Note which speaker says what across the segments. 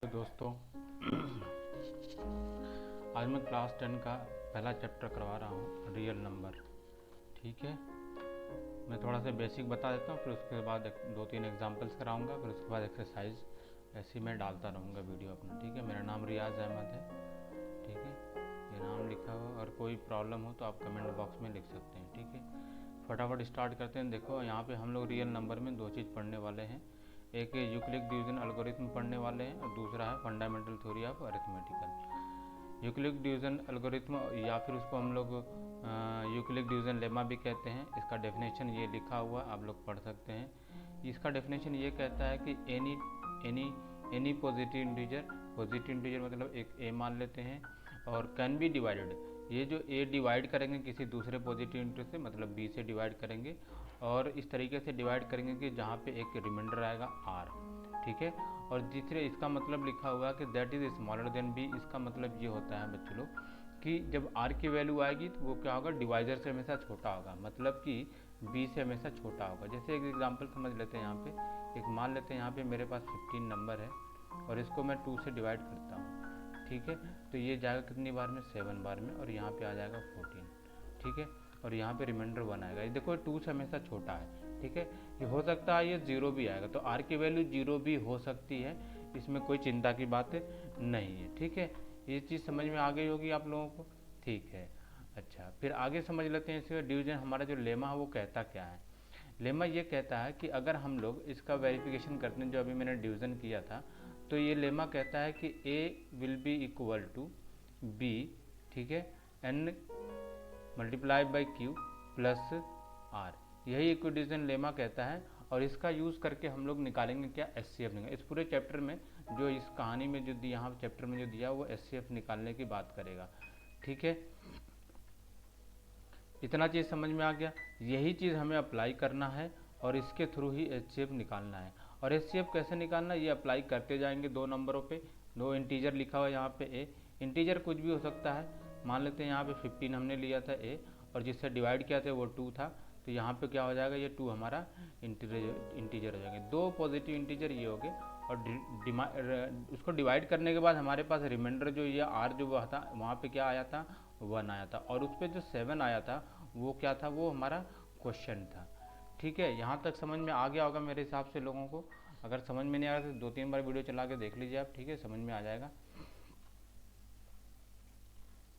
Speaker 1: दोस्तों, आज मैं क्लास 10 का पहला चैप्टर करवा रहा हूँ, रियल नंबर। ठीक है, मैं थोड़ा सा बेसिक बता देता हूँ, फिर उसके बाद दो तीन एग्जांपल्स कराऊंगा, फिर उसके बाद एक्सरसाइज ऐसे मैं डालता रहूँगा वीडियो अपना। ठीक है, मेरा नाम रियाज अहमद है। ठीक है, ये नाम लिखा हुआ, और कोई प्रॉब्लम हो तो आप कमेंट बॉक्स में लिख सकते हैं। ठीक है, फटाफट स्टार्ट करते हैं। देखो, यहाँ पे हम लोग रियल नंबर में दो चीज़ पढ़ने वाले हैं। एक यूक्लिड डिवीजन एल्गोरिथम पढ़ने वाले हैं और दूसरा है fundamental theory of arithmetical. Euclid division algorithm, या फिर उसको हम लोग यूक्लिड डिवीजन लेमा भी कहते हैं। इसका डेफिनेशन ये लिखा हुआ, आप लोग पढ़ सकते हैं। इसका डेफिनेशन ये कहता है कि एनी पॉजिटिव इंटीजर मतलब एक ए मान लेते हैं, और कैन बी डिवाइडेड। ये जो ए डिवाइड करेंगे किसी दूसरे पॉजिटिव इंटीजर से, मतलब बी से डिवाइड करेंगे, और इस तरीके से डिवाइड करेंगे कि जहाँ पे एक रिमाइंडर आएगा आर। ठीक है, और तीसरे इसका मतलब लिखा हुआ है कि that is smaller than b. इसका मतलब ये होता है बच्चों लोग कि जब आर की वैल्यू आएगी तो वो क्या होगा, डिवाइजर से हमेशा छोटा होगा, मतलब कि बी से हमेशा छोटा होगा। जैसे एक एग्जांपल समझ लेते हैं। यहाँ पे एक मान लेते हैं, यहाँ पे मेरे पास 15 नंबर है और इसको मैं 2 से डिवाइड करता हूँ। ठीक है, तो ये जाएगा कितनी बार में, 7 बार में, और यहाँ पे आ जाएगा 14। ठीक है, और यहाँ पे रिमाइंडर 1 आएगा। ये देखो 2 से हमेशा छोटा है। ठीक है, ये हो सकता है ये 0 भी आएगा, तो आर की वैल्यू 0 भी हो सकती है, इसमें कोई चिंता की बात नहीं है। ठीक है, ये चीज़ समझ में आ गई होगी आप लोगों को। ठीक है, अच्छा, फिर आगे समझ लेते हैं इसका डिवीजन। हमारा जो लेमा है वो कहता क्या है। लेमा ये कहता है कि अगर हम लोग इसका वेरिफिकेशन करते हैं, जो अभी मैंने डिवीज़न किया था, तो ये लेमा कहता है कि a will be equal to b. ठीक है, n multiply by q plus r, यही इक्विडिविजन लेमा कहता है। और इसका यूज़ करके हम लोग निकालेंगे क्या, एचसीएफ निकालेंगे। इस पूरे चैप्टर में जो इस कहानी में जो दिया, यहाँ चैप्टर में जो दिया वो एचसीएफ निकालने की बात करेगा। ठीक है, इतना चीज़ समझ में आ गया। यही चीज़ हमें अप्लाई करना है और इसके थ्रू ही एचसीएफ निकालना है। और एचसीएफ कैसे निकालना है, ये अप्लाई करते जाएंगे दो नंबरों पे। दो इंटीजर लिखा हुआ है यहाँ पे ए, इंटीजर कुछ भी हो सकता है। मान लेते हैं यहाँ पे 15 हमने लिया था ए, और जिससे डिवाइड किया था वो 2 था, तो यहाँ पे क्या हो जाएगा, ये 2 हमारा इंटीजर हो जाएंगे। दो पॉजिटिव इंटीजर ये हो गए, और उसको डिवाइड करने के बाद हमारे पास रिमाइंडर जो ये आर जो वह था, वहाँ पे क्या आया था, 1 आया था, और उस पर जो 7 आया था वो क्या था, वो हमारा क्वेश्चन था। ठीक है, यहाँ तक समझ में आ गया होगा मेरे हिसाब से लोगों को। अगर समझ में नहीं आ रहा तो 2-3 बार वीडियो चला के देख लीजिए आप। ठीक है, समझ में आ जाएगा।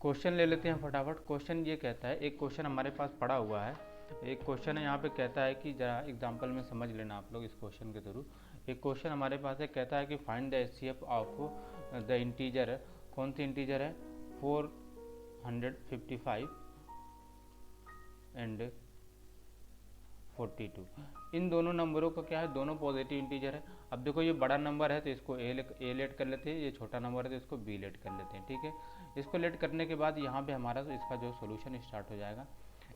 Speaker 1: क्वेश्चन ले लेते हैं फटाफट। क्वेश्चन ये कहता है, एक क्वेश्चन हमारे पास पड़ा हुआ है। एक क्वेश्चन है यहाँ पे, कहता है कि जरा एग्जांपल में समझ लेना आप लोग इस क्वेश्चन के थ्रू। एक क्वेश्चन हमारे पास है, कहता है कि find the HCF of the integer. कौन सी इंटीजर है, 455 एंड 42। इन दोनों नंबरों का क्या है, दोनों पॉजिटिव इंटीजर है। अब देखो ये बड़ा नंबर है तो इसको ए लेट कर लेते हैं, ये छोटा नंबर है तो इसको बी लेट कर लेते हैं। ठीक है, इसको लेट करने के बाद यहाँ पे हमारा तो इसका जो सोल्यूशन स्टार्ट हो जाएगा।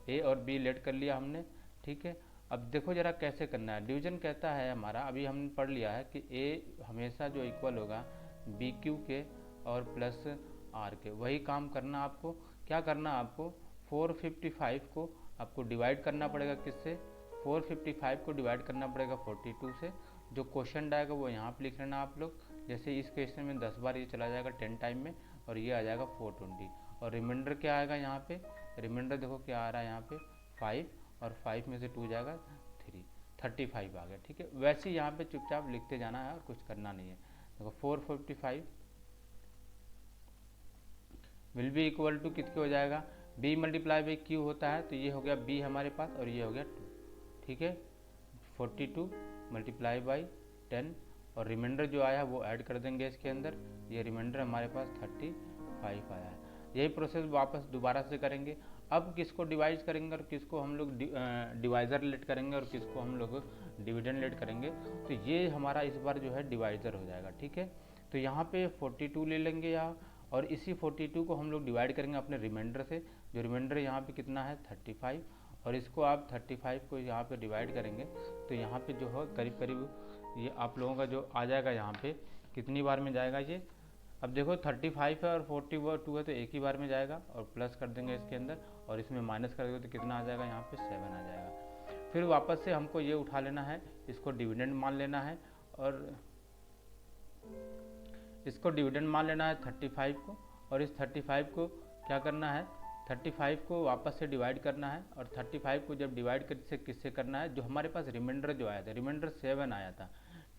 Speaker 1: ए और बी लेट कर लिया हमने। ठीक है, अब देखो जरा कैसे करना है। डिवीजन कहता है हमारा, अभी हमने पढ़ लिया है कि ए हमेशा जो इक्वल होगा बी क्यू के और प्लस आर के। वही काम करना आपको। क्या करना आपको, 455 को आपको डिवाइड करना पड़ेगा किससे, 455 को डिवाइड करना पड़ेगा 42 से। जो क्वेश्चन आएगा वो यहाँ पे लिख लेना आप लोग। जैसे इस क्वेश्चन में 10 बार ये चला जाएगा 10 टाइम में, और ये आ जाएगा 420। और रिमाइंडर क्या आएगा यहाँ पे, रिमाइंडर देखो क्या आ रहा है यहाँ पे 5, और 5 में से 2 जाएगा 3, 35 आ गया। ठीक है, वैसे ही यहाँ पे चुपचाप लिखते जाना है और कुछ करना नहीं है। देखो 455 विल बी इक्वल टू कितने हो जाएगा, बी मल्टीप्लाई बाई क्यू होता है, तो ये हो गया बी हमारे पास, और ये हो गया 2। ठीक है, 42 मल्टीप्लाई बाई 10, और रिमाइंडर जो आया वो ऐड कर देंगे इसके अंदर। ये रिमाइंडर हमारे पास 35 आया है। यही प्रोसेस वापस दोबारा से करेंगे। अब किसको डिवाइड करेंगे और किसको हम लोग डिवाइज़र लेट करेंगे और किसको हम लोग डिविडेंड लेट करेंगे, तो ये हमारा इस बार जो है डिवाइज़र हो जाएगा। ठीक है, तो यहाँ पे 42 ले लेंगे यहाँ, और इसी 42 को हम लोग डिवाइड करेंगे अपने रिमाइंडर से। जो रिमाइंडर यहाँ पे कितना है 35, और इसको आप 35 को यहाँ पे डिवाइड करेंगे तो यहाँ पे जो है करीब करीब ये आप लोगों का जो आ जाएगा, यहाँ पे कितनी बार में जाएगा ये। अब देखो 35 है और 42 है तो एक ही बार में जाएगा, और प्लस कर देंगे इसके अंदर, और इसमें माइनस कर देंगे तो कितना आ जाएगा, यहाँ पे 7 आ जाएगा। फिर वापस से हमको ये उठा लेना है, इसको डिविडेंड मान लेना है, और इसको डिविडेंड मान लेना है 35 को, और इस 35 को क्या करना है, 35 को वापस से डिवाइड करना है, और 35 को जब डिवाइड किससे करना है, जो हमारे पास रिमाइंडर जो आया था, रिमाइंडर 7 आया था,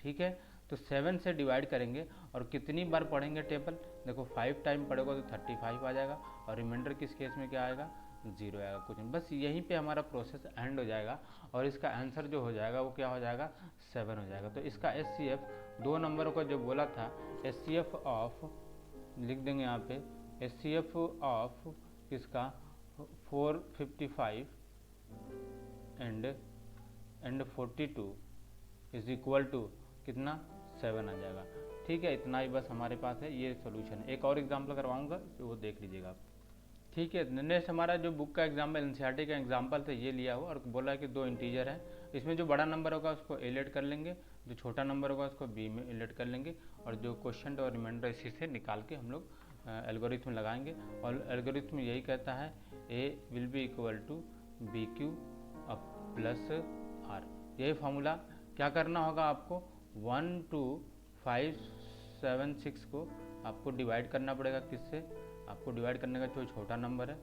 Speaker 1: ठीक है। तो 7 से डिवाइड करेंगे और कितनी बार पढ़ेंगे टेबल, देखो 5 टाइम पढ़ोगे तो 35 आ जाएगा, और रिमाइंडर किस केस में क्या आएगा, 0 आएगा, कुछ नहीं। बस यहीं पे हमारा प्रोसेस एंड हो जाएगा, और इसका आंसर जो हो जाएगा वो क्या हो जाएगा, 7 हो जाएगा। तो इसका SCF, दो नंबरों का जो बोला था, SCF ऑफ लिख देंगे यहाँ पे, SCF ऑफ किसका 455 एंड 42 इज इक्वल टू कितना, 7 आ जाएगा, ठीक है। इतना ही बस हमारे पास है, ये सॉल्यूशन है। एक और एग्जाम्पल करवाऊंगा तो वो देख लीजिएगा आप, ठीक है। नेक्स्ट हमारा जो बुक का एग्जाम्पल, एनसीईआरटी का एग्जाम्पल था, ये लिया हुआ, और बोला है कि 2 इंटीजर है, इसमें जो बड़ा नंबर होगा उसको ए लेट कर लेंगे, जो छोटा नंबर होगा उसको बी में लेट कर लेंगे, और जो क्वेश्चन और रिमाइंडर इसी से निकाल के हम लोग एल्गोरिथम लगाएंगे, और एल्गोरिथम यही कहता है a will be equal to b q plus r. यही फार्मूला क्या करना होगा आपको, 1 2 5 7 6 को आपको डिवाइड करना पड़ेगा, किससे, आपको डिवाइड करने का जो छोटा नंबर है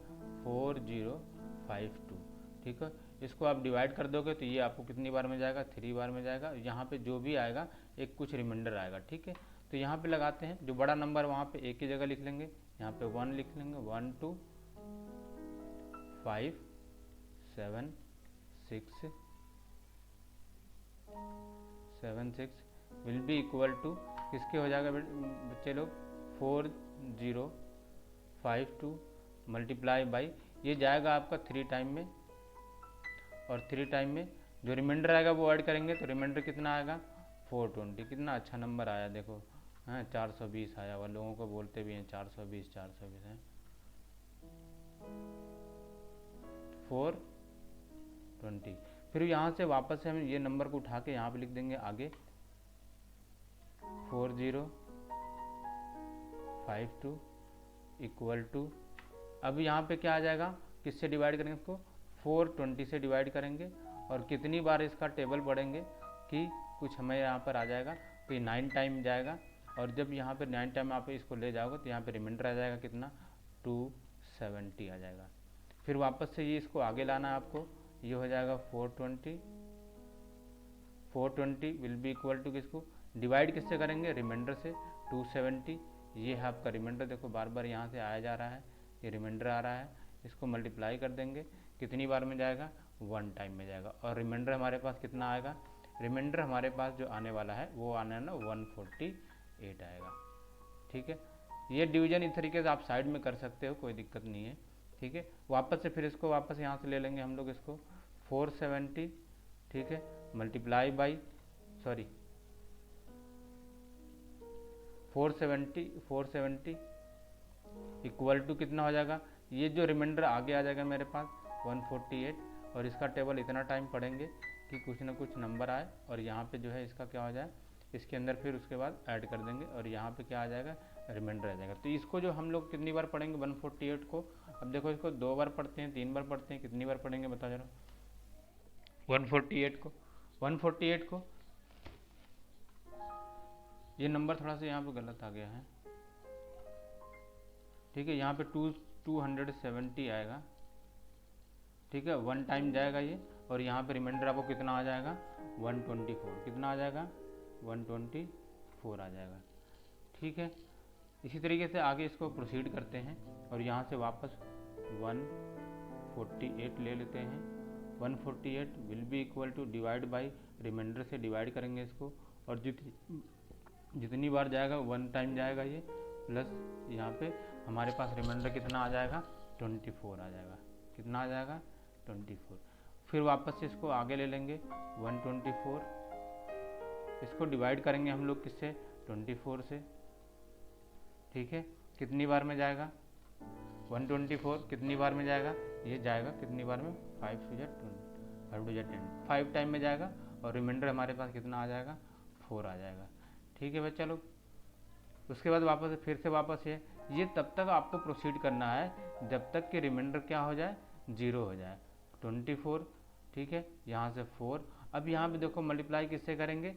Speaker 1: 4052, ठीक है। इसको आप डिवाइड कर दोगे तो ये आपको कितनी बार में जाएगा, 3 बार में जाएगा। यहाँ पे जो भी आएगा एक कुछ रिमाइंडर आएगा, ठीक है। तो यहाँ पे लगाते हैं, जो बड़ा नंबर वहाँ पे एक ही जगह लिख लेंगे, यहाँ पे 1 लिख लेंगे, 1 2 5 7 6 7 6 विल बी इक्वल टू किसके हो जाएगा बच्चे लोग, 4052 मल्टीप्लाई बाई, ये जाएगा आपका 3 टाइम में, और 3 टाइम में जो रिमाइंडर आएगा वो ऐड करेंगे, तो रिमाइंडर कितना आएगा, 420। कितना अच्छा नंबर आया देखो, हाँ 420 आया हुआ, लोगों को बोलते भी हैं 420 है 420। फिर यहाँ से वापस से हम ये नंबर को उठा के यहाँ पे लिख देंगे आगे, 4052 इक्वल टू, अब यहाँ पे क्या आ जाएगा, किससे डिवाइड करेंगे इसको, 420 से डिवाइड करेंगे, और कितनी बार इसका टेबल पढ़ेंगे कि कुछ हमें यहाँ पर आ जाएगा, तो ये 9 टाइम जाएगा, और जब यहाँ पर 9 टाइम आप इसको ले जाओगे तो यहाँ पे रिमाइंडर आ जाएगा कितना, 270 आ जाएगा। फिर वापस से ये इसको आगे लाना है आपको, ये हो जाएगा 420 विल बी इक्वल टू किसको, डिवाइड किससे करेंगे, रिमाइंडर से, 270। ये है आपका रिमाइंडर, देखो बार बार यहाँ से आया जा रहा है, ये रिमाइंडर आ रहा है, इसको मल्टीप्लाई कर देंगे, कितनी बार में जाएगा, 1 टाइम में जाएगा, और रिमाइंडर हमारे पास कितना आएगा, रिमाइंडर हमारे पास जो आने वाला है वो आना है ना 148 आएगा, ठीक है। ये डिवीजन इस तरीके से आप साइड में कर सकते हो, कोई दिक्कत नहीं है, ठीक है। वापस से फिर इसको वापस यहाँ से ले लेंगे हम लोग इसको, 470, ठीक है, मल्टीप्लाई बाई 470 इक्वल टू कितना हो जाएगा, ये जो रिमाइंडर आगे आ जाएगा मेरे पास 148, और इसका टेबल इतना टाइम पढ़ेंगे कि कुछ ना कुछ नंबर आए, और यहाँ पे जो है इसका क्या हो जाए, इसके अंदर फिर उसके बाद ऐड कर देंगे, और यहाँ पे क्या आ जाएगा, रिमाइंडर आ जाएगा। तो इसको जो हम लोग कितनी बार पढ़ेंगे 148 को, अब देखो इसको 2 बार पढ़ते हैं, 3 बार पढ़ते हैं, कितनी बार पढ़ेंगे बताओ जरा, 148 को ये नंबर थोड़ा सा यहाँ पे गलत आ गया है, ठीक है, यहाँ पे 270 आएगा, ठीक है, 1 टाइम जाएगा ये, और यहाँ पे रिमाइंडर आपको कितना आ जाएगा, 124, कितना आ जाएगा, 124 आ जाएगा, ठीक है। इसी तरीके से आगे इसको प्रोसीड करते हैं, और यहाँ से वापस 148 ले लेते हैं, 148 will be equal to divide by, remainder से डिवाइड करेंगे इसको, और जितनी बार जाएगा 1 टाइम जाएगा ये, प्लस यहाँ पे हमारे पास रिमाइंडर कितना आ जाएगा, 24 आ जाएगा, कितना आ जाएगा, 24। फिर वापस से इसको आगे ले लेंगे, 124, इसको डिवाइड करेंगे हम लोग किससे, 24 से, ठीक है, कितनी बार में जाएगा, 124 कितनी बार में जाएगा, ये जाएगा कितनी बार में, 5 to 10, 5 टाइम में जाएगा, और रिमाइंडर हमारे पास कितना आ जाएगा, 4 आ जाएगा, ठीक है बच्चा लोग। उसके बाद वापस फिर से वापस ये तब तक आपको प्रोसीड करना है जब तक कि रिमाइंडर क्या हो जाए, 0 हो जाए, 24, ठीक है, यहाँ से 4। अब यहाँ पे देखो मल्टीप्लाई किससे करेंगे,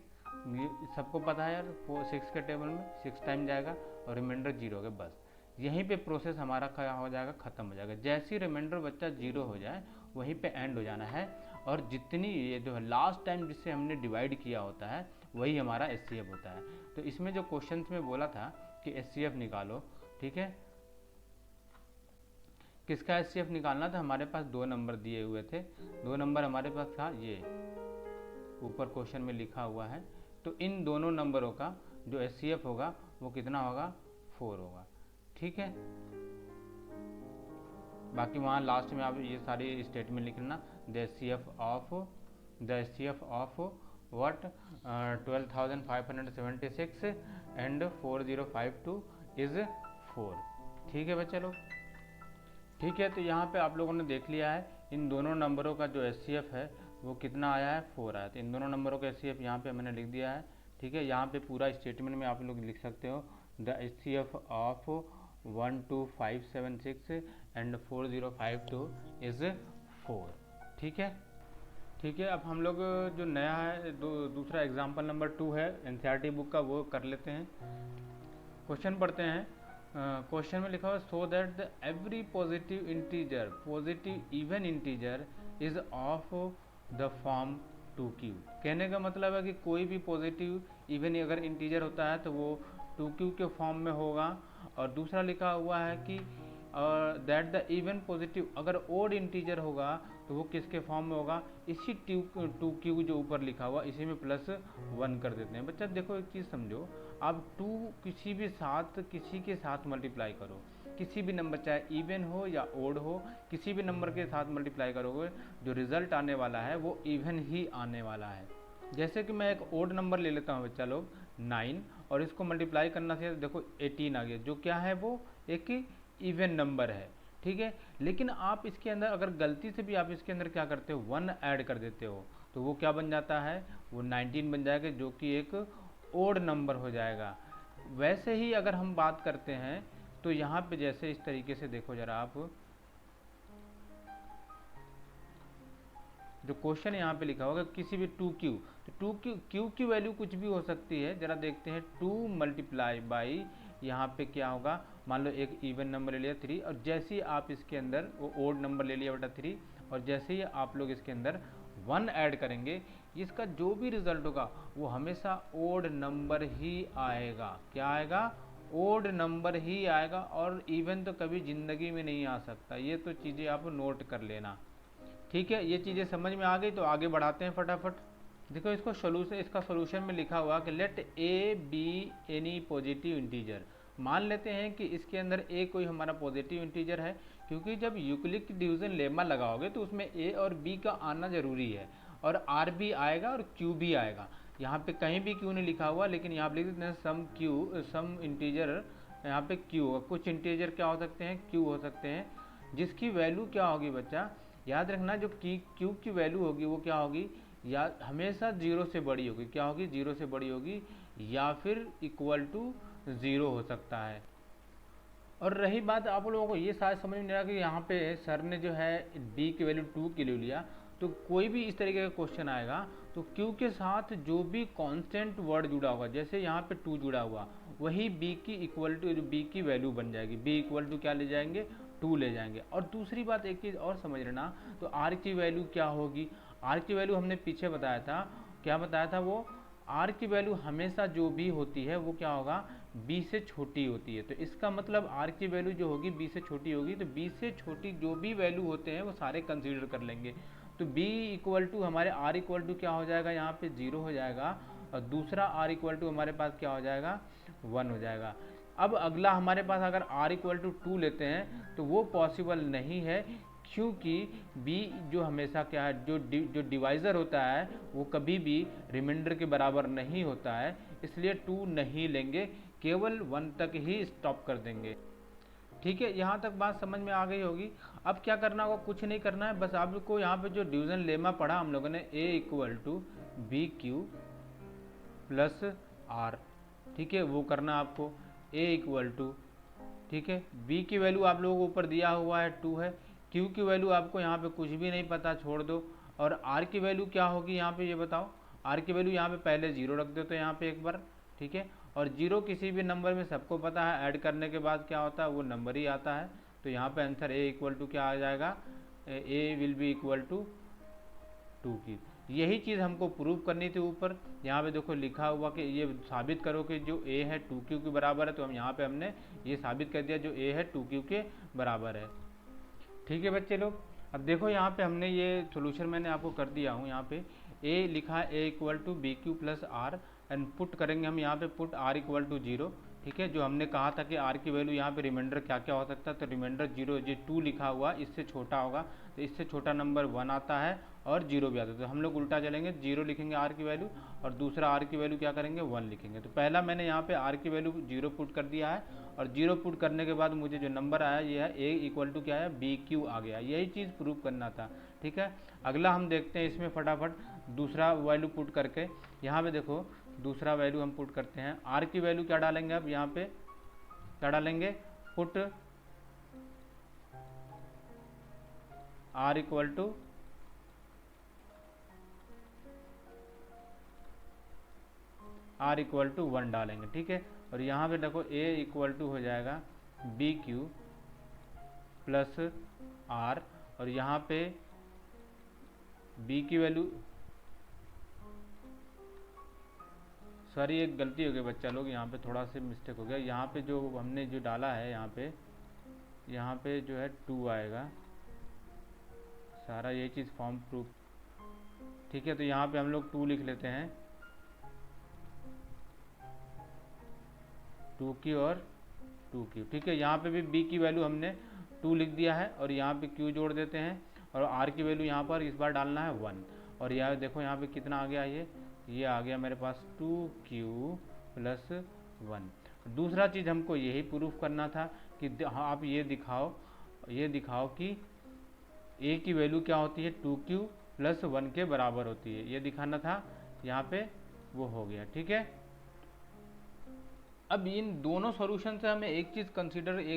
Speaker 1: सबको पता है यार, 6 के टेबल में 6 टाइम जाएगा और रिमाइंडर 0 हो गया, बस यहीं पे प्रोसेस हमारा क्या हो जाएगा, ख़त्म हो जाएगा। जैसे ही रिमाइंडर बच्चा 0 हो जाए वहीं पे एंड हो जाना है, और जितनी ये जो है लास्ट टाइम जिससे हमने डिवाइड किया होता है वही हमारा एचसीएफ होता है। तो इसमें जो क्वेश्चंस में बोला था कि एचसीएफ निकालो, ठीक है, किसका एचसीएफ निकालना था, हमारे पास 2 नंबर दिए हुए थे, 2 नंबर हमारे पास था, ये ऊपर क्वेश्चन में लिखा हुआ है। तो इन दोनों नंबरों का जो एचसीएफ होगा वो कितना होगा, 4 होगा, ठीक है। बाकी वहाँ लास्ट में आप ये सारी स्टेटमेंट लिखना, the HCF of what 12,576 and 4052 is 4, ठीक है बच्चे लोग, ठीक है। तो यहाँ पे आप लोगों ने देख लिया है इन दोनों नंबरों का जो एचसीएफ है वो कितना आया है, 4 आया। तो इन दोनों नंबरों का एचसीएफ यहाँ पे मैंने लिख दिया है, ठीक है। यहाँ पे पूरा स्टेटमेंट में आप लोग लिख सकते हो, the HCF of 12576 and 4052 is 4, ठीक है, ठीक है। अब हम लोग जो नया है दूसरा एग्जाम्पल नंबर 2 है एनसीईआरटी बुक का, वो कर लेते हैं। क्वेश्चन पढ़ते हैं। क्वेश्चन में लिखा हुआ सो that the every positive integer, positive even integer is of the form 2q। कहने का मतलब है कि कोई भी पॉजिटिव इवन अगर इंटीजर होता है तो वो 2q के फॉर्म में होगा। और दूसरा लिखा हुआ है कि दैट द इवन पॉजिटिव अगर ओड इंटीजर होगा तो वो किसके फॉर्म में होगा, इसी 2q जो ऊपर लिखा हुआ इसी में +1 कर देते हैं। बच्चा देखो एक चीज़ समझो, आप 2 किसी के साथ मल्टीप्लाई करो, किसी भी नंबर चाहे इवन हो या ओड हो, किसी भी नंबर के साथ मल्टीप्लाई करोगे जो रिजल्ट आने वाला है वो इवन ही आने वाला है। जैसे कि मैं एक ओड नंबर ले लेता हूँ बच्चा लोग 9, और इसको मल्टीप्लाई करना चाहिए, देखो 18 आ गया, जो क्या है वो एक इवन नंबर है, ठीक है। लेकिन आप इसके अंदर अगर गलती से भी आप इसके अंदर क्या करते हो, 1 ऐड कर देते हो तो वो क्या बन जाता है, वो 19 बन जाएगा, जो कि एक ओड नंबर हो जाएगा। वैसे ही अगर हम बात करते हैं तो यहाँ पे जैसे इस तरीके से देखो जरा आप, जो क्वेश्चन यहाँ पे लिखा होगा किसी भी 2q, तो 2q की वैल्यू कुछ भी हो सकती है, जरा देखते हैं। 2 मल्टीप्लाई बाई यहाँ पे क्या होगा, मान लो एक इवन नंबर ले लिया 3, और जैसे ही आप इसके अंदर वो ओड नंबर ले लिया बेटा 3, और जैसे ही आप लोग इसके अंदर 1 ऐड करेंगे, इसका जो भी रिजल्ट होगा वो हमेशा ओड नंबर ही आएगा। क्या आएगा, ओड नंबर ही आएगा, और इवन तो कभी ज़िंदगी में नहीं आ सकता। ये तो चीज़ें आप नोट कर लेना, ठीक है। ये चीज़ें समझ में आ गई तो आगे बढ़ाते हैं फटाफट। देखो इसको सोल्यूशन, इसका सोल्यूशन में लिखा हुआ कि let a b any positive integer. मान लेते हैं कि इसके अंदर ए कोई हमारा पॉजिटिव इंटीजर है, क्योंकि जब यूक्लिड डिवीजन लेमा लगाओगे तो उसमें ए और बी का आना जरूरी है, और आर भी आएगा और क्यू भी आएगा। यहाँ पे कहीं भी क्यू नहीं लिखा हुआ, लेकिन यहाँ पे लिख देते हैं सम इंटीजर, यहाँ पे क्यू, कुछ इंटीजर क्या हो सकते हैं, क्यू हो सकते हैं, जिसकी वैल्यू क्या होगी बच्चा, याद रखना जो क्यू की वैल्यू होगी वो क्या होगी, या हमेशा 0 से बड़ी होगी, क्या होगी, 0 से बड़ी होगी, या फिर इक्वल टू 0 हो सकता है। और रही बात आप लोगों को ये शायद समझ में नहीं आया कि यहाँ पे सर ने जो है b की वैल्यू 2 के लिए लिया, तो कोई भी इस तरीके का क्वेश्चन आएगा तो q के साथ जो भी कांस्टेंट वर्ड जुड़ा होगा, जैसे यहाँ पे 2 जुड़ा हुआ, वही b की इक्वल टू b की वैल्यू बन जाएगी, b इक्वल टू क्या ले जाएंगे, 2 ले जाएंगे। और दूसरी बात एक चीज़ और समझ लेना, तो r की वैल्यू क्या होगी, r की वैल्यू हमने पीछे बताया था, क्या बताया था, वो r की वैल्यू हमेशा जो भी होती है वो क्या होगा, b से छोटी होती है। तो इसका मतलब r की वैल्यू जो होगी b से छोटी होगी, तो b से छोटी जो भी वैल्यू होते हैं वो सारे कंसीडर कर लेंगे। तो b इक्वल टू हमारे r इक्वल टू क्या हो जाएगा, यहाँ पे 0 हो जाएगा, और दूसरा r इक्वल टू हमारे पास क्या हो जाएगा, 1 हो जाएगा। अब अगला हमारे पास अगर r इक्वल टू 2 लेते हैं तो वो पॉसिबल नहीं है, क्योंकि b जो हमेशा क्या है, जो डिवाइज़र होता है वो कभी भी रिमाइंडर के बराबर नहीं होता है, इसलिए 2 नहीं लेंगे, केवल 1 तक ही स्टॉप कर देंगे, ठीक है। यहाँ तक बात समझ में आ गई होगी। अब क्या करना होगा, कुछ नहीं करना है, बस आपको यहाँ पे जो डिवीज़न लेमा पढ़ा हम लोगों ने, a equal to b q plus r, ठीक है, वो करना आपको, a इक्वल टू, ठीक है, b की वैल्यू आप लोगों को ऊपर दिया हुआ है 2 है, q की वैल्यू आपको यहाँ पे कुछ भी नहीं पता, छोड़ दो, और r की वैल्यू क्या होगी यहाँ पे ये बताओ, आर की वैल्यू यहाँ पे पहले 0 रख दो तो यहाँ पे एक बार, ठीक है। और 0 किसी भी नंबर में सबको पता है ऐड करने के बाद क्या होता है, वो नंबर ही आता है। तो यहाँ पे आंसर ए इक्वल टू क्या आ जाएगा, ए विल बी इक्वल टू 2 की। यही चीज़ हमको प्रूव करनी थी ऊपर। यहाँ पे देखो लिखा हुआ कि ये साबित करो कि जो ए है 2q के बराबर है, तो हम यहाँ पे हमने ये साबित कर दिया जो ए है 2q के बराबर है, ठीक है बच्चे लोग। अब देखो यहाँ पे हमने ये सोल्यूशन मैंने आपको कर दिया हूँ। यहाँ पे ए लिखा है a equal to b q plus r, and put करेंगे हम यहाँ पे पुट आर इक्वल टू 0, ठीक है। जो हमने कहा था कि आर की वैल्यू यहाँ पे रिमाइंडर क्या क्या हो सकता है, तो रिमाइंडर 0, जो 2 लिखा हुआ इससे छोटा होगा, तो इससे छोटा नंबर 1 आता है और 0 भी आता है। तो हम लोग उल्टा चलेंगे, 0 लिखेंगे आर की वैल्यू और दूसरा आर की वैल्यू क्या करेंगे 1 लिखेंगे। तो पहला मैंने यहाँ पे आर की वैल्यू 0 पुट कर दिया है, और 0 पुट करने के बाद मुझे जो नंबर आया ये है ए इक्वल टू क्या है बी क्यू आ गया। यही चीज़ प्रूव करना था, ठीक है। अगला हम देखते हैं इसमें फटाफट दूसरा वैल्यू पुट करके। यहाँ पे देखो दूसरा वैल्यू हम पुट करते हैं। आर की वैल्यू क्या डालेंगे, अब यहाँ पे क्या डालेंगे, put r equal to r equal to 1 डालेंगे, ठीक है। और यहाँ पे देखो ए इक्वल टू हो जाएगा बी क्यू प्लस आर, और यहाँ पे बी की वैल्यू, सॉरी एक गलती हो गई बच्चा लोग, यहाँ पे थोड़ा सा मिस्टेक हो गया। यहाँ पे जो हमने जो डाला है यहाँ पे जो है 2 आएगा, सारा ये चीज़ फॉर्म प्रूफ, ठीक है। तो यहाँ पे हम लोग 2 लिख लेते हैं, 2 की और 2 की, ठीक है। यहाँ पे भी b की वैल्यू हमने 2 लिख दिया है, और यहाँ पे q जोड़ देते हैं, और r की वैल्यू यहाँ पर इस बार डालना है 1। और यहाँ देखो यहाँ पे कितना आ गया, ये आ गया मेरे पास 2q प्लस 1। दूसरा चीज़ हमको यही प्रूफ करना था कि आप ये दिखाओ कि a की वैल्यू क्या होती है 2q प्लस 1 के बराबर होती है, ये दिखाना था। यहाँ पे वो हो गया, ठीक है। अब इन दोनों सॉल्यूशन से हमें एक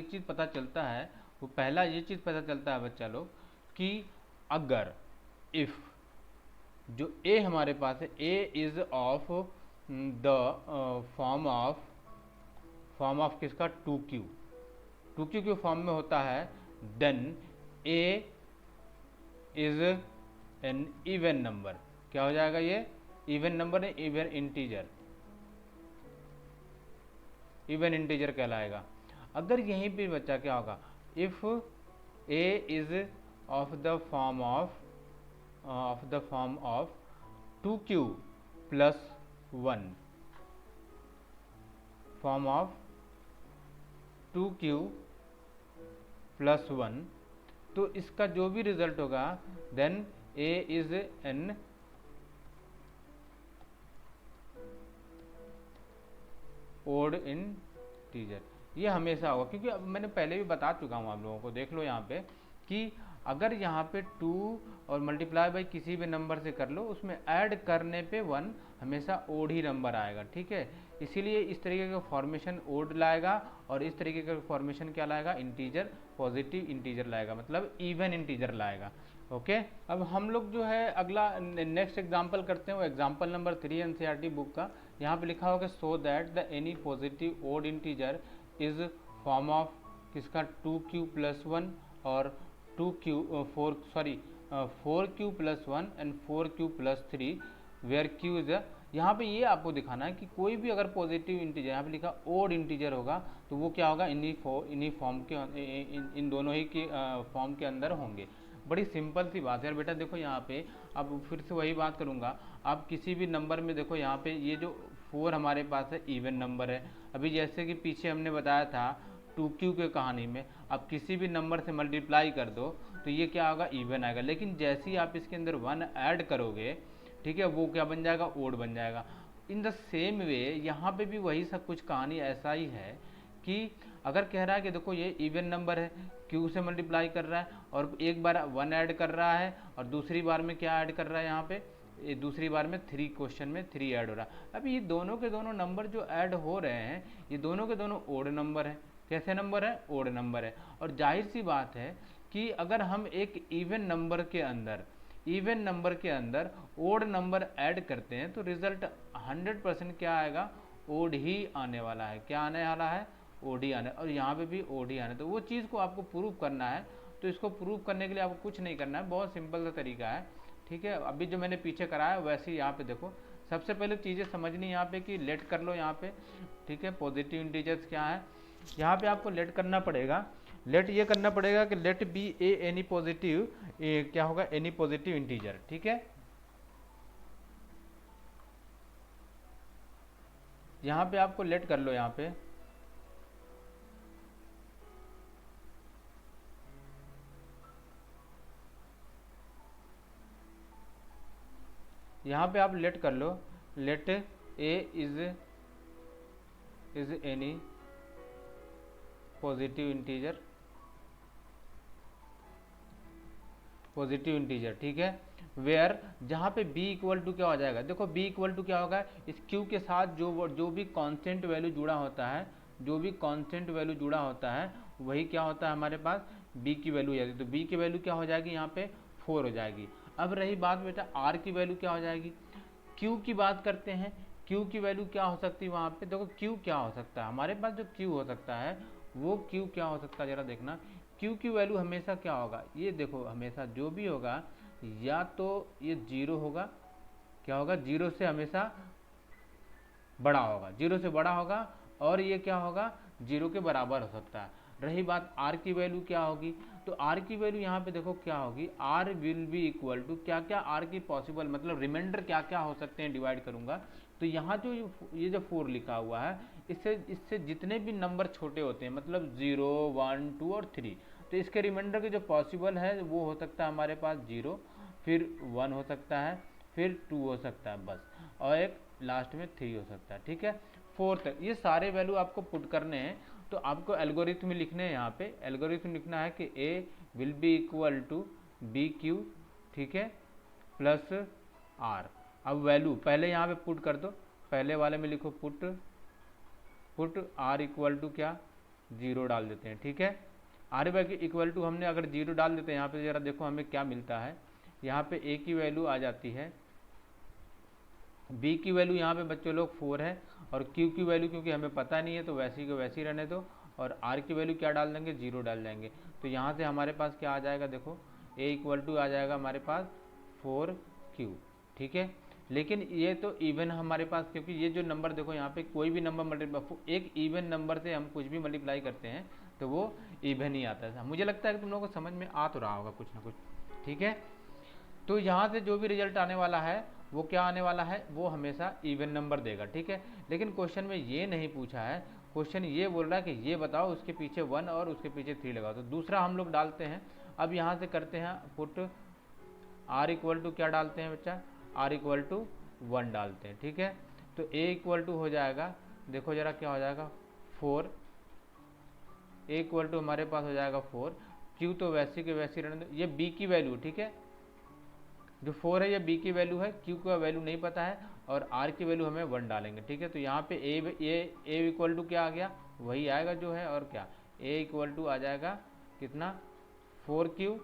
Speaker 1: चीज़ पता चलता है, वो पहला ये चीज़ पता चलता है बच्चा लोग कि अगर इफ़ जो ए हमारे पास है a is of the form of किसका 2q के फॉर्म में होता है, then a is an even number. क्या हो जाएगा, ये इवन नंबर है, इवन इंटीजर कहलाएगा। अगर यहीं पे बच्चा क्या होगा, if a is of the form of 2q plus 1, form of 2q plus 1, तो इसका जो भी रिजल्ट होगा then a is an odd integer. ये हमेशा होगा, क्योंकि अब मैंने पहले भी बता चुका हूँ आप लोगों को। देख लो यहाँ पे कि अगर यहाँ पे 2 और मल्टीप्लाई बाई किसी भी नंबर से कर लो, उसमें ऐड करने पे 1 हमेशा ओड ही नंबर आएगा, ठीक है। इसीलिए इस तरीके का फॉर्मेशन ओड लाएगा, और इस तरीके का फॉर्मेशन क्या लाएगा, इंटीजर, पॉजिटिव इंटीजर लाएगा, मतलब इवन इंटीजर लाएगा। ओके, अब हम लोग जो है अगला नेक्स्ट एग्जांपल करते हैं, वो एग्जांपल नंबर 3 एनसीईआरटी बुक का। यहाँ पे लिखा होगा so that the any positive odd integer is form of किसका 2q प्लस 1 और 4q plus 1 and 4q plus 3 where q is यहाँ पे ये आपको दिखाना है कि कोई भी अगर पॉजिटिव इंटीजर यहाँ पे लिखा ओड इंटीजर होगा तो वो क्या होगा, इन्हीं फॉर्म के इन दोनों ही के फॉर्म के अंदर होंगे। बड़ी सिंपल सी बात है यार बेटा। देखो यहाँ पे अब फिर से वही बात करूँगा, आप किसी भी नंबर में देखो यहाँ पे ये जो 4 हमारे पास है इवन नंबर है। अभी जैसे कि पीछे हमने बताया था 2q के कहानी में, आप किसी भी नंबर से मल्टीप्लाई कर दो तो ये क्या होगा, इवन आएगा। लेकिन जैसे ही आप इसके अंदर 1 ऐड करोगे, ठीक है, वो क्या बन जाएगा, ओड बन जाएगा। इन द सेम वे यहाँ पे भी वही सब कुछ कहानी ऐसा ही है कि अगर कह रहा है कि देखो ये इवन नंबर है, q से मल्टीप्लाई कर रहा है और एक बार 1 ऐड कर रहा है और दूसरी बार में क्या ऐड कर रहा है, यहाँ पे दूसरी बार में 3, क्वेश्चन में 3 ऐड हो रहा है। अब ये दोनों के दोनों नंबर जो ऐड हो रहे हैं, ये दोनों के दोनों ओड नंबर है। कैसे नंबर है, ओड नंबर है। और जाहिर सी बात है कि अगर हम एक इवन नंबर के अंदर इवन नंबर के अंदर ओड नंबर ऐड करते हैं तो रिजल्ट 100% क्या आएगा, ओड ही आने वाला है। क्या आने वाला है, ओड ही आने, और यहाँ पे भी ओड ही आने। तो वो चीज़ को आपको प्रूव करना है, तो इसको प्रूव करने के लिए आपको कुछ नहीं करना है, बहुत सिंपल सा तरीका है, ठीक है। अभी जो मैंने पीछे कराया वैसे ही यहाँ पे देखो, सबसे पहले चीज़ें समझनी यहाँ पे कि लेट कर लो यहाँ पे, ठीक है। पॉजिटिव इंटीजर्स क्या है, यहाँ पे आपको लेट करना पड़ेगा। लेट ये करना पड़ेगा कि लेट बी ए एनी पॉजिटिव, क्या होगा, एनी पॉजिटिव इंटीजर, ठीक है। यहाँ पे आपको लेट कर लो, यहाँ पे आप लेट कर लो, let a is any positive integer, ठीक है। वेयर जहाँ पे b इक्वल टू क्या हो जाएगा, देखो b इक्वल टू क्या होगा, इस q के साथ जो भी कांस्टेंट वैल्यू जुड़ा होता है, वही क्या होता है हमारे पास, b की वैल्यू हो जाती है। तो b की वैल्यू क्या हो जाएगी, यहाँ पे 4 हो जाएगी। अब रही बात बेटा r की वैल्यू क्या हो जाएगी, q की बात करते हैं, q की वैल्यू क्या हो सकती है वहाँ पे, देखो q क्या हो सकता है हमारे पास, जो q हो सकता है वो q क्या हो सकता है, जरा देखना। q की वैल्यू हमेशा क्या होगा, ये देखो हमेशा जो भी होगा या तो ये 0 होगा, क्या होगा, 0 से हमेशा बड़ा होगा, 0 से बड़ा होगा, और ये क्या होगा, 0 के बराबर हो सकता है। रही बात r की वैल्यू क्या होगी, तो r की वैल्यू यहाँ पे देखो क्या होगी, r will be equal to क्या क्या r की पॉसिबल, मतलब रिमाइंडर क्या क्या हो सकते हैं, डिवाइड करूंगा। तो यहाँ जो ये जो 4 लिखा हुआ है, इससे जितने भी नंबर छोटे होते हैं, मतलब 0, 1, 2 और 3, तो इसके रिमाइंडर के जो पॉसिबल है वो हो सकता है हमारे पास 0, फिर 1 हो सकता है, फिर 2 हो सकता है बस, और एक लास्ट में 3 हो सकता है, ठीक है। 4 तक ये सारे वैल्यू आपको पुट करने हैं। तो आपको एल्गोरिथम लिखने हैं, यहाँ पे एल्गोरिथम लिखना है कि a will be equal to b q, ठीक है, प्लस r। अब वैल्यू पहले यहाँ पे पुट कर दो, पहले वाले में लिखो पुट r इक्वल टू क्या, 0 डाल देते हैं, ठीक है। r इक्वल टू हमने अगर 0 डाल देते हैं, यहाँ पे जरा देखो हमें क्या मिलता है, यहाँ पे a की वैल्यू आ जाती है, b की वैल्यू यहाँ पे बच्चों लोग 4 है, और q की वैल्यू क्योंकि हमें पता नहीं है तो वैसी को वैसी रहने दो, और r की वैल्यू क्या डाल देंगे, 0 डाल देंगे। तो यहाँ से हमारे पास क्या आ जाएगा, देखो a इक्वल टू आ जाएगा हमारे पास 4q, ठीक है। लेकिन ये तो इवन हमारे पास, क्योंकि ये जो नंबर देखो यहाँ पे कोई भी नंबर मल्टीप्लाई, एक इवन नंबर से हम कुछ भी मल्टीप्लाई करते हैं तो वो इवन ही आता है। मुझे लगता है कि तुम लोगों को समझ में आ तो रहा होगा कुछ ना कुछ, ठीक है। तो यहाँ से जो भी रिजल्ट आने वाला है वो क्या आने वाला है, वो हमेशा इवन नंबर देगा, ठीक है। लेकिन क्वेश्चन में ये नहीं पूछा है, क्वेश्चन ये बोल रहा है कि ये बताओ उसके पीछे 1 और उसके पीछे 3 लगाओ। तो दूसरा हम लोग डालते हैं। अब यहाँ से करते हैं पुट r इक्वल टू क्या डालते हैं बच्चा, r इक्वल टू 1 डालते हैं, ठीक है। तो a इक्वल टू हो जाएगा, देखो जरा क्या हो जाएगा, 4, a इक्वल टू हमारे पास हो जाएगा 4, q तो वैसी के वैसी रहने दो, ये b की वैल्यू, ठीक है, जो 4 है ये b की वैल्यू है, q का वैल्यू नहीं पता है, और r की वैल्यू हमें 1 डालेंगे, ठीक है। तो यहाँ पे a इक्वल टू क्या आ गया, वही आएगा जो है, और क्या a इक्वल टू आ जाएगा कितना, 4q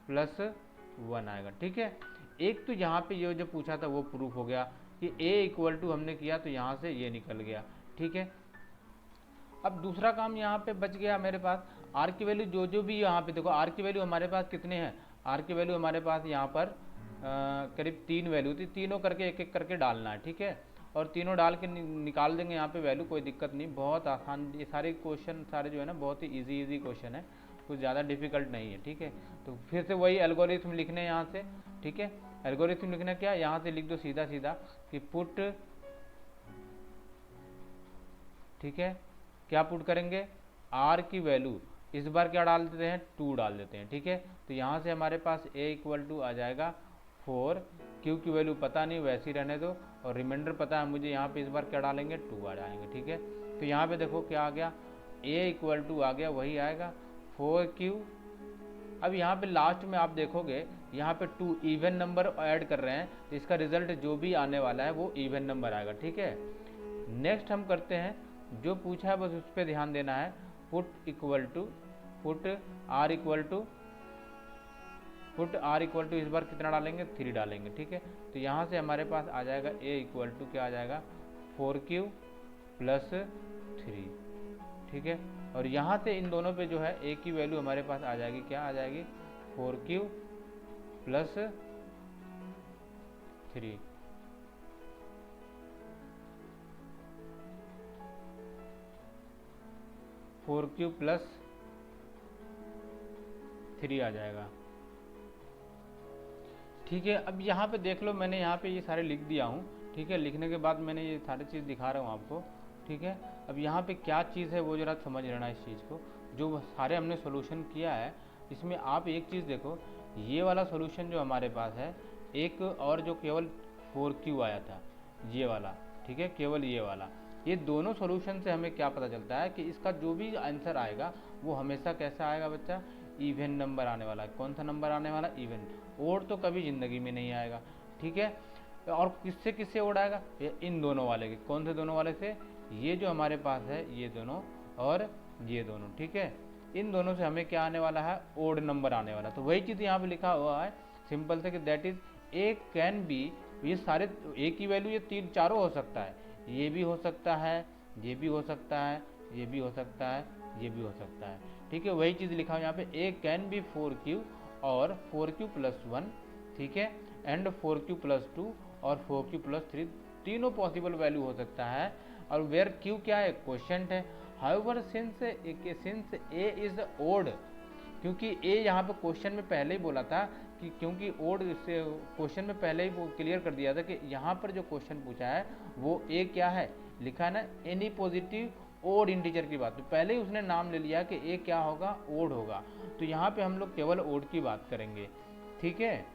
Speaker 1: प्लस 1 आएगा, ठीक है। एक तो यहाँ पे ये जो पूछा था वो प्रूफ हो गया कि a इक्वल टू हमने किया तो यहाँ से ये निकल गया, ठीक है। अब दूसरा काम यहाँ पे बच गया मेरे पास, r की वैल्यू जो भी यहाँ पे देखो, r की वैल्यू हमारे पास कितने हैं, r की वैल्यू हमारे पास यहाँ पर करीब 3 वैल्यू थी, तीनों करके एक एक करके डालना है, ठीक है। और तीनों डाल के निकाल देंगे यहाँ पे वैल्यू, कोई दिक्कत नहीं, बहुत आसान, ये सारे क्वेश्चन सारे जो है ना बहुत ही इजी क्वेश्चन है, कुछ ज़्यादा डिफिकल्ट नहीं है, ठीक है। तो फिर से वही एल्गोरिथम लिखने यहाँ से, ठीक है। एल्गोरिथम लिखना क्या, यहाँ से लिख दो सीधा सीधा कि पुट, ठीक है, क्या पुट करेंगे, r की वैल्यू इस बार क्या डाल देते हैं, 2 डाल देते हैं, ठीक है। तो यहाँ से हमारे पास a इक्वल टू आ जाएगा 4, q की वैल्यू पता नहीं वैसी रहने दो, और रिमाइंडर पता है मुझे, यहाँ पे इस बार क्या डालेंगे, 2 आ जाएंगे, ठीक है। तो यहाँ पे देखो क्या आ गया, a इक्वल टू आ गया, वही आएगा 4q। अब यहाँ पे लास्ट में आप देखोगे यहाँ पे 2 इवन नंबर ऐड कर रहे हैं, तो इसका रिजल्ट जो भी आने वाला है वो इवन नंबर आएगा, ठीक है। नेक्स्ट हम करते हैं, जो पूछा है बस उस पर ध्यान देना है, put equal to put r equal to इस बार कितना डालेंगे 3 डालेंगे, ठीक है। तो यहाँ से हमारे पास आ जाएगा a इक्वल टू क्या आ जाएगा 4q प्लस 3, ठीक है। और यहाँ से इन दोनों पे जो है a की वैल्यू हमारे पास आ जाएगी, क्या आ जाएगी 4q प्लस 3, प्लस 3 आ जाएगा, ठीक है। अब यहाँ पे देख लो, मैंने यहाँ पे ये सारे लिख दिया हूँ, ठीक है। लिखने के बाद मैंने ये सारी चीज़ दिखा रहा हूँ आपको, ठीक है। अब यहाँ पे क्या चीज़ है वो ज़रा समझ लेना इस चीज़ को। जो सारे हमने सॉल्यूशन किया है, इसमें आप एक चीज़ देखो, ये वाला सॉल्यूशन जो हमारे पास है, एक और जो केवल 4q आया था ये वाला, ठीक है, केवल ये वाला, ये दोनों सॉल्यूशन से हमें क्या पता चलता है कि इसका जो भी आंसर आएगा वो हमेशा कैसा आएगा बच्चा, इवन नंबर आने वाला है। कौन सा नंबर आने वाला, इवन। ओड तो कभी ज़िंदगी में नहीं आएगा, ठीक है। और किससे किससे ओड आएगा, इन दोनों वाले के। कौन से दोनों वाले से, ये जो हमारे पास है ये दोनों और ये दोनों, ठीक है। इन दोनों से हमें क्या आने वाला है, ओड नंबर आने वाला। तो वही चीज़ यहाँ पे लिखा हुआ है सिंपल से कि that is a can be, ये सारे ए की वैल्यू ये चारों हो सकता है, ये भी हो सकता है, ये भी हो सकता है, ये भी हो सकता है, ये भी हो सकता है, ठीक है। वही चीज़ लिखा है यहाँ पे, ए कैन बी 4q और 4q प्लस 1, ठीक है, एंड 4q प्लस 2 और 4q प्लस 3, तीनों पॉसिबल वैल्यू हो सकता है। और वेयर q क्या है, क्वेश्चन है। However since a is odd, क्योंकि ए यहाँ पे क्वेश्चन में पहले ही बोला था कि क्योंकि ओड से क्वेश्चन में पहले ही वो क्लियर कर दिया था कि यहाँ पर जो क्वेश्चन पूछा है वो ए क्या है, लिखा है ना एनी पॉजिटिव ओड इंटीजर की बात, तो पहले ही उसने नाम ले लिया कि ए क्या होगा, ओड होगा। तो यहाँ पे हम लोग केवल ओड की बात करेंगे, ठीक है।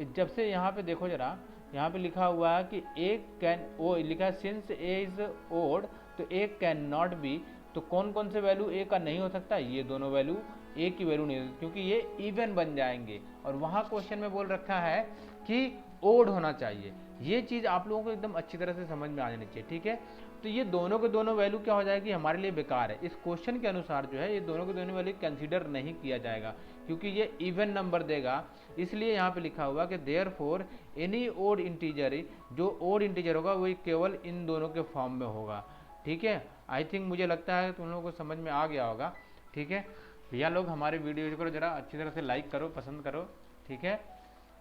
Speaker 1: जब से यहाँ पे देखो जरा, यहाँ पे लिखा हुआ है कि ए कैन ओ, लिखा है सिंस ए इज ओड, तो ए कैन नॉट बी, तो कौन कौन से वैल्यू ए का नहीं हो सकता, ये दोनों वैल्यू ए की वैल्यू नहीं होती, क्योंकि ये इवन बन जाएंगे। और वहाँ क्वेश्चन में बोल रखा है कि ओड होना चाहिए। ये चीज़ आप लोगों को एकदम अच्छी तरह से समझ में आ जानी चाहिए, ठीक है। तो ये दोनों के दोनों वैल्यू क्या हो जाएगी, हमारे लिए बेकार है। इस क्वेश्चन के अनुसार जो है ये दोनों के दोनों वैल्यू कंसीडर नहीं किया जाएगा, क्योंकि ये इवन नंबर देगा। इसलिए यहाँ पे लिखा हुआ कि देयरफॉर एनी ओड इंटीजर, जो ओड इंटीजर होगा वही केवल इन दोनों के फॉर्म में होगा, ठीक है। आई थिंक मुझे लगता है तुम लोगों को समझ में आ गया होगा, ठीक है। भैया लोग हमारे वीडियो को ज़रा अच्छी तरह से लाइक करो, पसंद करो, ठीक है।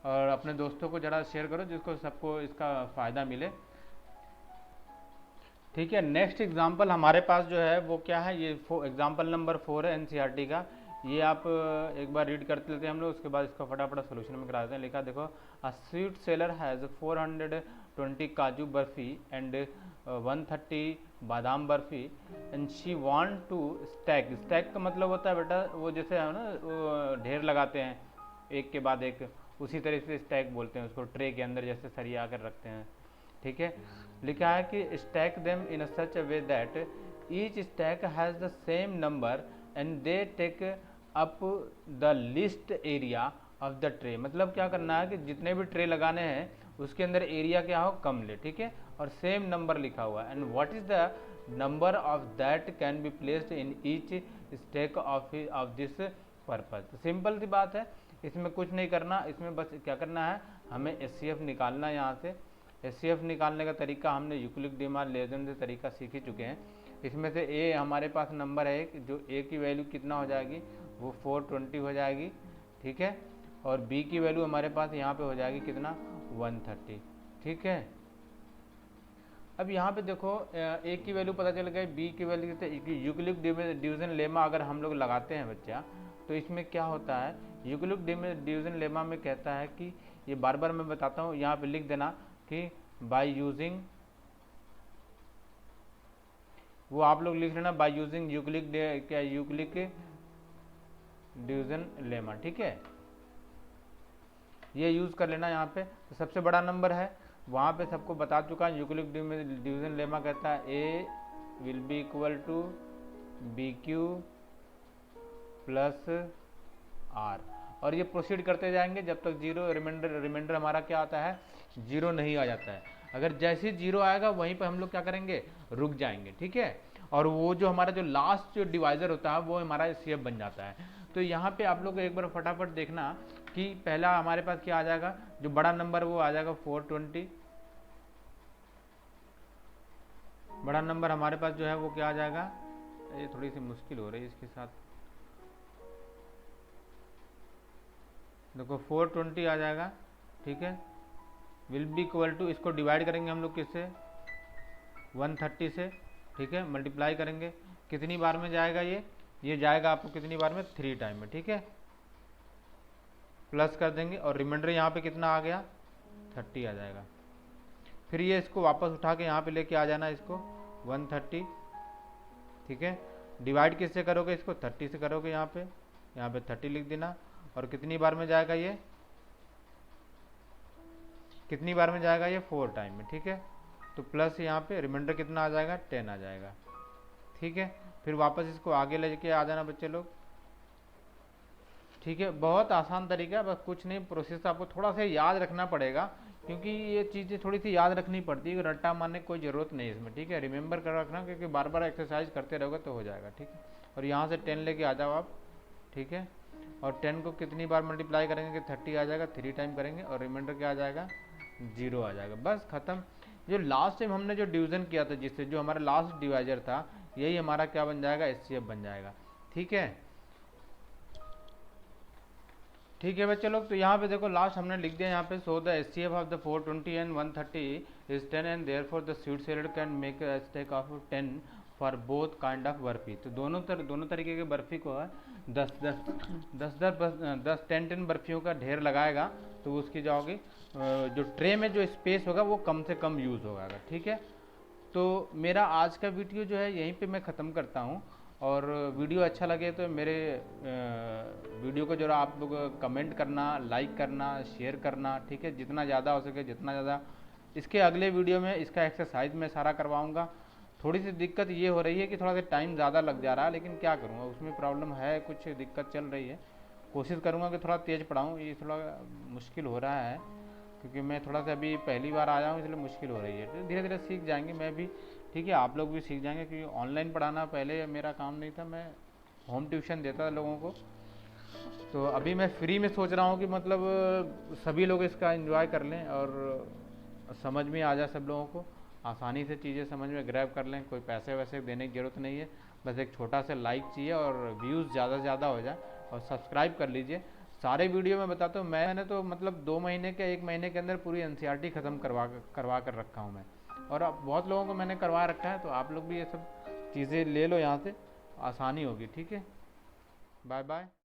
Speaker 1: और अपने दोस्तों को ज़रा शेयर करो जिसको सबको इसका फ़ायदा मिले, ठीक है। नेक्स्ट एग्जाम्पल हमारे पास जो है वो क्या है, ये एग्जाम्पल नंबर 4 है एनसीईआरटी का। ये आप एक बार रीड करते लेते हैं हम लोग, उसके बाद इसका फटाफट सोल्यूशन में करा देते हैं। लिखा देखो, अ स्वीट सेलर हैज़ 420 काजू barfi and 130 badam barfi and she want to stack. Stack का मतलब होता है बेटा वो जैसे है ना ढेर लगाते हैं एक के बाद एक, उसी तरह से स्टैक बोलते हैं उसको, ट्रे के अंदर जैसे सरिया कर रखते हैं, ठीक है। लिखा है कि stack them in such a way that each stack has the same number and they take up the least area of the tray. मतलब क्या करना है कि जितने भी ट्रे लगाने हैं उसके अंदर एरिया क्या हो, कम ले, ठीक है। और सेम नंबर लिखा हुआ है, and what is the number of that can be placed in each stack of this purpose. तो सिंपल सी बात है, इसमें कुछ नहीं करना, इसमें बस क्या करना है, हमें एचसीएफ निकालना है। यहाँ से एचसीएफ निकालने का तरीका हमने यूक्लिड डिमांड लेजेंड से तरीका सीख ही चुके हैं। इसमें से ए हमारे पास नंबर है, जो ए की वैल्यू कितना हो जाएगी, वो 420 हो जाएगी, ठीक है। और बी की वैल्यू हमारे पास यहाँ पे हो जाएगी कितना, 130, ठीक है। अब यहाँ पे देखो ए की वैल्यू पता चल गई, बी की वैल्यू यूक्लिड डिवीजन लेमा अगर हम लोग लगाते हैं बच्चा, तो इसमें क्या होता है, यूक्लिड डिवीजन लेमा में कहता है कि, ये बार बार मैं बताता हूँ, यहाँ पे लिख देना कि बाय यूजिंग, वो आप लोग लिख लेना बाय यूजिंग यूक्लिड क्या, यूक्लिड डिवीजन लेमा, ठीक है। ये यूज कर लेना। यहाँ पे तो सबसे बड़ा नंबर है, वहाँ पे सबको बता चुका है। यूक्लिड डिवीजन लेमा कहता है a will be equal to b q plus r, और ये प्रोसीड करते जाएंगे जब तक जीरो रिमाइंडर हमारा क्या आता है, जीरो नहीं आ जाता है। अगर जैसे ही जीरो आएगा वहीं पर हम लोग क्या करेंगे, रुक जाएंगे, ठीक है। और वो जो हमारा जो लास्ट जो डिवाइजर होता है वो हमारा एचसीएफ बन जाता है। तो यहाँ पे आप लोग एक बार फटाफट देखना कि पहला हमारे पास क्या आ जाएगा, जो बड़ा नंबर वो आ जाएगा 420, बड़ा नंबर हमारे पास जो है वो क्या आ जाएगा, ये थोड़ी सी मुश्किल हो रही है इसके साथ, देखो 420 आ जाएगा, ठीक है। विल बी इक्वल टू, इसको डिवाइड करेंगे हम लोग किससे, 130 से, ठीक है, मल्टीप्लाई करेंगे, कितनी बार में जाएगा ये जाएगा आपको कितनी बार में, 3 टाइम में, ठीक है। प्लस कर देंगे और रिमाइंडर यहाँ पे कितना आ गया, 30 आ जाएगा। फिर ये इसको वापस उठा के यहाँ पे लेके आ जाना इसको 130, ठीक है। डिवाइड किससे करोगे, इसको 30 से करोगे, यहाँ पे 30 लिख देना। और कितनी बार में जाएगा ये, कितनी बार में जाएगा ये, 4 टाइम में, ठीक है। तो प्लस यहाँ पे रिमाइंडर कितना आ जाएगा, 10 आ जाएगा, ठीक है। फिर वापस इसको आगे लेके आ जाना बच्चे लोग, ठीक है। बहुत आसान तरीका है, बस कुछ नहीं, प्रोसेस आपको थोड़ा सा याद रखना पड़ेगा, क्योंकि ये चीज़ें थोड़ी सी याद रखनी पड़ती है, रट्टा मारने की कोई ज़रूरत नहीं है इसमें, ठीक है। रिमेंबर कर रखना, क्योंकि बार बार एक्सरसाइज करते रहोगे तो हो जाएगा, ठीक है। और यहाँ से 10 लेके आ जाओ आप, ठीक है। और 10 को कितनी बार मल्टीप्लाई करेंगे कि 30 आ जाएगा, 3 टाइम करेंगे और रिमाइंडर क्या आ जाएगा, 0 आ जाएगा, बस खत्म। जो लास्ट टाइम हमने जो डिवीज़न किया था, जिससे जो हमारा लास्ट डिवाइजर था, यही हमारा क्या बन जाएगा, एचसीएफ बन जाएगा, ठीक है। ठीक है बच्चे लोग, तो यहाँ पे देखो लास्ट हमने लिख दिया यहाँ पे, so the HCF of the 420 and 130 is 10 and therefore the sweet seller can make a stack of 10 for both kind of barfi. तो दोनों तरीके के बर्फी को है 10 बर्फियों का ढेर लगाएगा तो उसकी जाओगी जो ट्रे में जो स्पेस होगा वो कम से कम यूज़ होगा, ठीक है। तो मेरा आज का वीडियो जो है यहीं पे मैं ख़त्म करता हूँ, और वीडियो अच्छा लगे तो मेरे वीडियो को जरा आप लोग कमेंट करना, लाइक करना, शेयर करना, ठीक है, जितना ज़्यादा हो सके जितना ज़्यादा। इसके अगले वीडियो में इसका एक्सरसाइज मैं सारा करवाऊँगा। थोड़ी सी दिक्कत ये हो रही है कि थोड़ा सा टाइम ज़्यादा लग जा रहा है, लेकिन क्या करूँगा, उसमें प्रॉब्लम है, कुछ दिक्कत चल रही है। कोशिश करूँगा कि थोड़ा तेज़ पढ़ाऊँ, ये थोड़ा मुश्किल हो रहा है क्योंकि मैं थोड़ा सा अभी पहली बार आया हूँ, इसलिए मुश्किल हो रही है। तो धीरे धीरे सीख जाएंगे, मैं भी, ठीक है, आप लोग भी सीख जाएंगे, क्योंकि ऑनलाइन पढ़ाना पहले मेरा काम नहीं था, मैं होम ट्यूशन देता था लोगों को। तो अभी मैं फ्री में सोच रहा हूँ कि मतलब सभी लोग इसका एंजॉय कर लें और समझ में आ जाए, सब लोगों को आसानी से चीज़ें समझ में ग्रैब कर लें, कोई पैसे वैसे देने की ज़रूरत नहीं है, बस एक छोटा सा लाइक चाहिए और व्यूज़ ज़्यादा से ज़्यादा हो जाए, और सब्सक्राइब कर लीजिए। सारे वीडियो में बताता हूँ, मैंने तो मतलब 2 महीने के 1 महीने के अंदर पूरी एनसीईआरटी ख़त्म करवा कर रखा हूँ मैं, और अब बहुत लोगों को मैंने करवा रखा है। तो आप लोग भी ये सब चीज़ें ले लो, यहाँ से आसानी होगी, ठीक है। Bye bye.